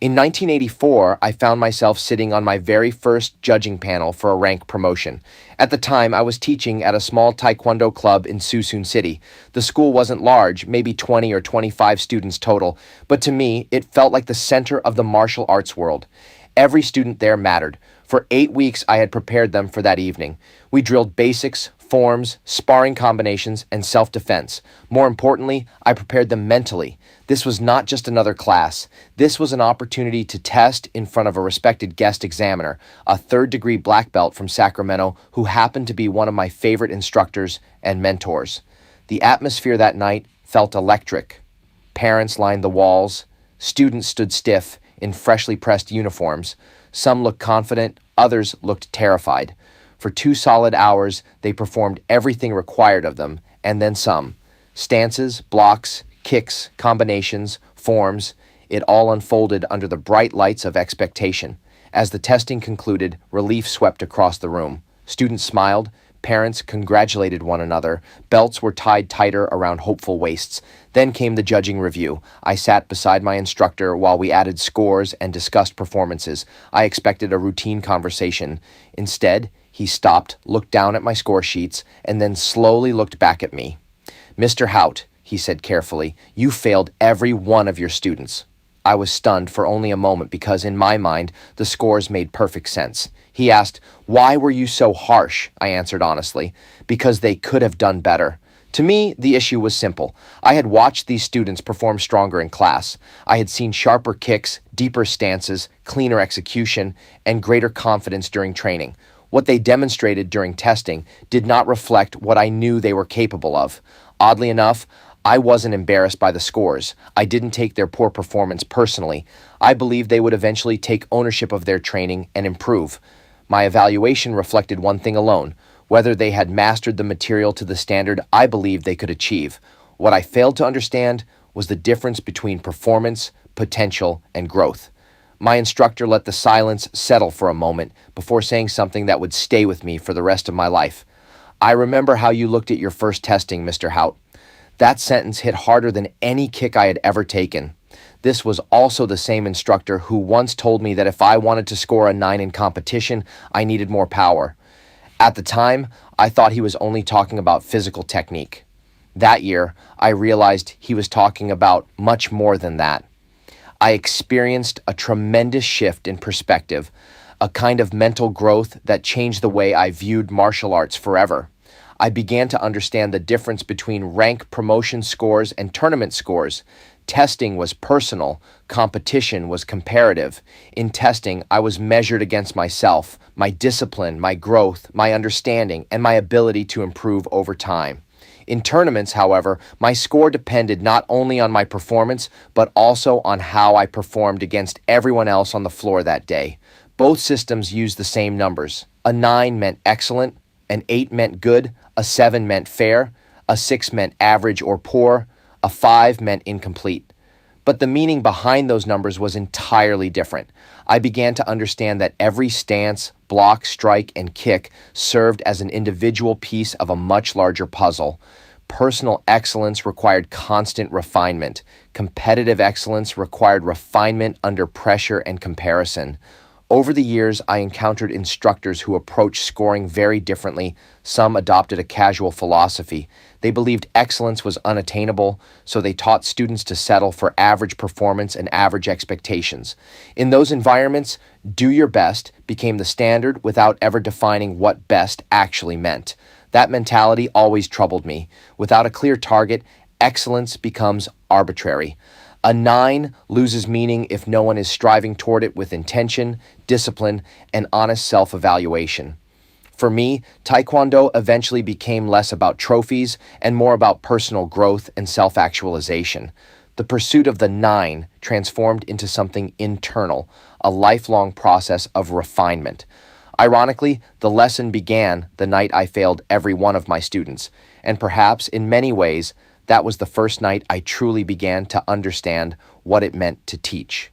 In 1984, I found myself sitting on my very first judging panel for a rank promotion. At the time, I was teaching at a small taekwondo club in Susun City. The school wasn't large, maybe 20 or 25 students total, but to me, it felt like the center of the martial arts world. Every student there mattered. For 8 weeks, I had prepared them for that evening. We drilled basics, forms, sparring combinations, and self-defense. More importantly, I prepared them mentally. This was not just another class. This was an opportunity to test in front of a respected guest examiner, a third-degree black belt from Sacramento who happened to be one of my favorite instructors and mentors. The atmosphere that night felt electric. Parents lined the walls. Students stood stiff in freshly pressed uniforms. Some looked confident, others looked terrified. For 2 solid hours, they performed everything required of them, and then some. Stances, blocks, kicks, combinations, forms, it all unfolded under the bright lights of expectation. As the testing concluded, relief swept across the room. Students smiled, parents congratulated one another, belts were tied tighter around hopeful waists. Then came the judging review. I sat beside my instructor while we added scores and discussed performances. I expected a routine conversation. Instead, he stopped, looked down at my score sheets, and then slowly looked back at me. "Mr. Hout," he said carefully, "you failed every one of your students." I was stunned for only a moment because, in my mind, the scores made perfect sense. He asked, "Why were you so harsh?" I answered honestly, "Because they could have done better." To me, the issue was simple. I had watched these students perform stronger in class. I had seen sharper kicks, deeper stances, cleaner execution, and greater confidence during training. What they demonstrated during testing did not reflect what I knew they were capable of. Oddly enough, I wasn't embarrassed by the scores. I didn't take their poor performance personally. I believed they would eventually take ownership of their training and improve. My evaluation reflected one thing alone: whether they had mastered the material to the standard I believed they could achieve. What I failed to understand was the difference between performance, potential, and growth. My instructor let the silence settle for a moment before saying something that would stay with me for the rest of my life. "I remember how you looked at your first testing, Mr. Hout." That sentence hit harder than any kick I had ever taken. This was also the same instructor who once told me that if I wanted to score a 9 in competition, I needed more power. At the time, I thought he was only talking about physical technique. That year, I realized he was talking about much more than that. I experienced a tremendous shift in perspective, a kind of mental growth that changed the way I viewed martial arts forever. I began to understand the difference between rank promotion scores and tournament scores. Testing was personal, competition was comparative. In testing, I was measured against myself, my discipline, my growth, my understanding, and my ability to improve over time. In tournaments, however, my score depended not only on my performance, but also on how I performed against everyone else on the floor that day. Both systems used the same numbers. A 9 meant excellent, an 8 meant good, a 7 meant fair, a 6 meant average or poor, a 5 meant incomplete. But the meaning behind those numbers was entirely different. I began to understand that every stance, block, strike, and kick served as an individual piece of a much larger puzzle. Personal excellence required constant refinement. Competitive excellence required refinement under pressure and comparison. Over the years, I encountered instructors who approached scoring very differently. Some adopted a casual philosophy. They believed excellence was unattainable, so they taught students to settle for average performance and average expectations. In those environments, do your best became the standard without ever defining what best actually meant. That mentality always troubled me. Without a clear target, excellence becomes arbitrary. A 9 loses meaning if no one is striving toward it with intention, discipline, and honest self-evaluation. For me, Taekwondo eventually became less about trophies and more about personal growth and self-actualization. The pursuit of the 9 transformed into something internal, a lifelong process of refinement. Ironically, the lesson began the night I failed every one of my students, and perhaps in many ways, that was the first night I truly began to understand what it meant to teach.